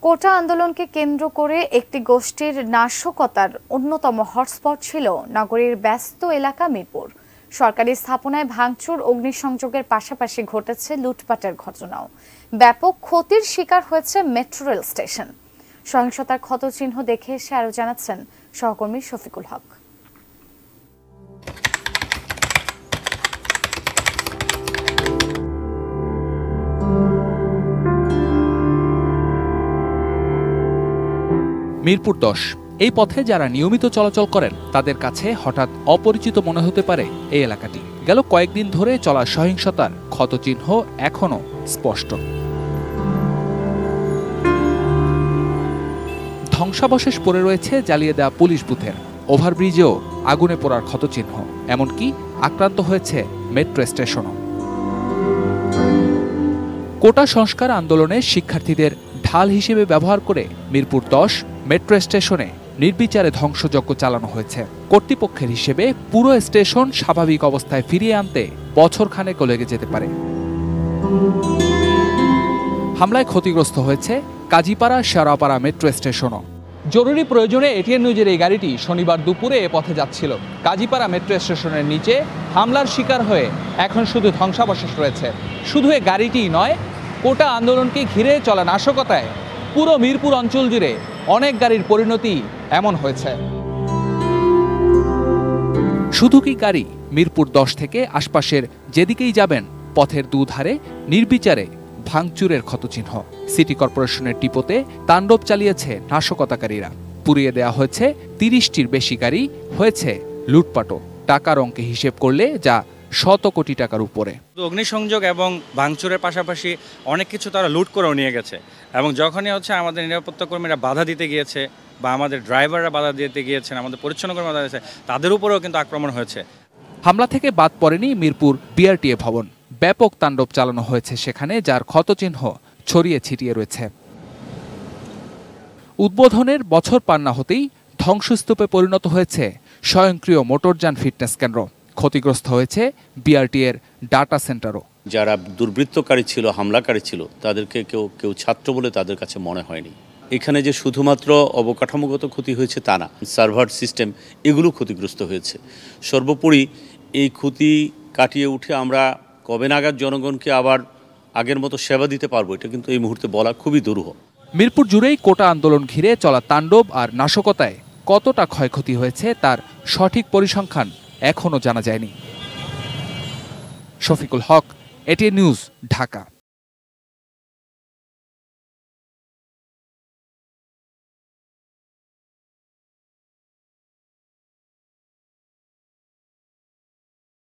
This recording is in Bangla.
কোটা আন্দোলনকে কেন্দ্র করে একটি গোষ্ঠীর নাশকতার অন্যতম হটস্পট ছিল নগরীর ব্যস্ত এলাকা মিরপুর। সরকারি স্থাপনায় ভাঙচুর, অগ্নিসংযোগের পাশাপাশি ঘটেছে লুটপাটের ঘটনাও। ব্যাপক ক্ষতির শিকার হয়েছে মেট্রো রেল স্টেশন। সহিংসতার ক্ষতচিহ্ন দেখে এসে আরও জানাচ্ছেন সহকর্মী শফিকুল হক। মিরপুর ১০ এই পথে যারা নিয়মিত চলাচল করেন তাদের কাছে হঠাৎ অপরিচিত মনে হতে পারে এই এলাকাটি। গেল কয়েকদিন ধরে চলা সহিংসতার ক্ষতচিহ্ন এখনো স্পষ্ট। ধ্বংসাবশেষ পড়ে রয়েছে জ্বালিয়ে দেওয়া পুলিশ বুথের, ওভারব্রিজেও আগুনে পোড়ার ক্ষতচিহ্ন, এমনকি আক্রান্ত হয়েছে মেট্রো স্টেশনও। কোটা সংস্কার আন্দোলনে শিক্ষার্থীদের ঢাল হিসেবে ব্যবহার করে মিরপুর ১০ মেট্রো স্টেশনে নির্বিচারে ধ্বংসযজ্ঞ চালানো হয়েছে। কর্তৃপক্ষের হিসেবে পুরো স্টেশন স্বাভাবিক অবস্থায় ফিরিয়ে আনতে বছরখানেকও লেগে যেতে পারে। হামলায় ক্ষতিগ্রস্ত হয়েছে কাজীপাড়া শেওড়াপাড়া মেট্রো স্টেশনও। জরুরি প্রয়োজনে এটিএন নিউজের এই গাড়িটি শনিবার দুপুরে এ পথে যাচ্ছিল। কাজীপাড়া মেট্রো স্টেশনের নিচে হামলার শিকার হয়ে এখন শুধু ধ্বংসাবশেষ রয়েছে। শুধু এই গাড়িটিই নয়, কোটা আন্দোলনকে ঘিরে চলা নাশকতায় পুরো মিরপুর অঞ্চল জুড়ে অনেক গাড়ির পরিণতি এমন হয়েছে। শুধু কি গাড়ি, মিরপুর ১০ থেকে আশপাশের যেদিকেই যাবেন পথের দুধারে নির্বিচারে ভাঙচুরের ক্ষতচিহ্ন। সিটি কর্পোরেশনের ডিপোতে তাণ্ডব চালিয়েছে নাশকতাকারীরা। পুড়িয়ে দেওয়া হয়েছে ৩০টির বেশি গাড়ি, হয়েছে লুটপাটও। টাকার অঙ্কে হিসেব করলে যা শত কোটি টাকার উপরে। অগ্নিসংযোগ এবং ভাঙচুরের পাশাপাশি অনেক কিছু তারা লুট করেও নিয়ে গেছে, এবং যখনই আমাদের নিরাপত্তা কর্মীরা বাধা দিতে গিয়েছে বা আমাদের ড্রাইভাররা বাধা দিতে গিয়েছেন, আমাদের পরিচ্ছন্ন কর্মী বাধা দিয়েছে, তাদের উপরেও কিন্তু আক্রমণ হয়েছে। হামলা থেকে বাদ পড়েনি মিরপুর বিআরটিএ ভবন। ব্যাপক তাণ্ডব চালানো হয়েছে সেখানে, যার ক্ষতচিহ্ন ছড়িয়ে ছিটিয়ে রয়েছে। উদ্বোধনের বছর পার না হতেই ধ্বংসস্তূপে পরিণত হয়েছে স্বয়ংক্রিয় মোটরযান ফিটনেস কেন্দ্র। ক্ষতিগ্রস্ত হয়েছে বিআরটিএর ডাটা সেন্টারও। যারা দুর্বৃত্তকারী ছিল, হামলাকারী ছিল, তাদেরকে কেউ ছাত্র বলে তাদের কাছে মনে হয়নি। এখানে যে শুধুমাত্র অবকাঠামোগত ক্ষতি হয়েছে তা না, সার্ভার সিস্টেম এগুলো ক্ষতিগ্রস্ত হয়েছে। সর্বোপরি এই ক্ষতি কাটিয়ে উঠে আমরা কবে নাগাদ জনগণকে আবার আগের মতো সেবা দিতে পারবো, এটা কিন্তু এই মুহূর্তে বলা খুবই দুরূহ। মিরপুর জুড়েই কোটা আন্দোলন ঘিরে চলা তাণ্ডব আর নাশকতায় কতটা ক্ষয়ক্ষতি হয়েছে তার সঠিক পরিসংখ্যান এখনও জানা যায়নি। শফিকুল হক, এটিএন নিউজ, ঢাকা।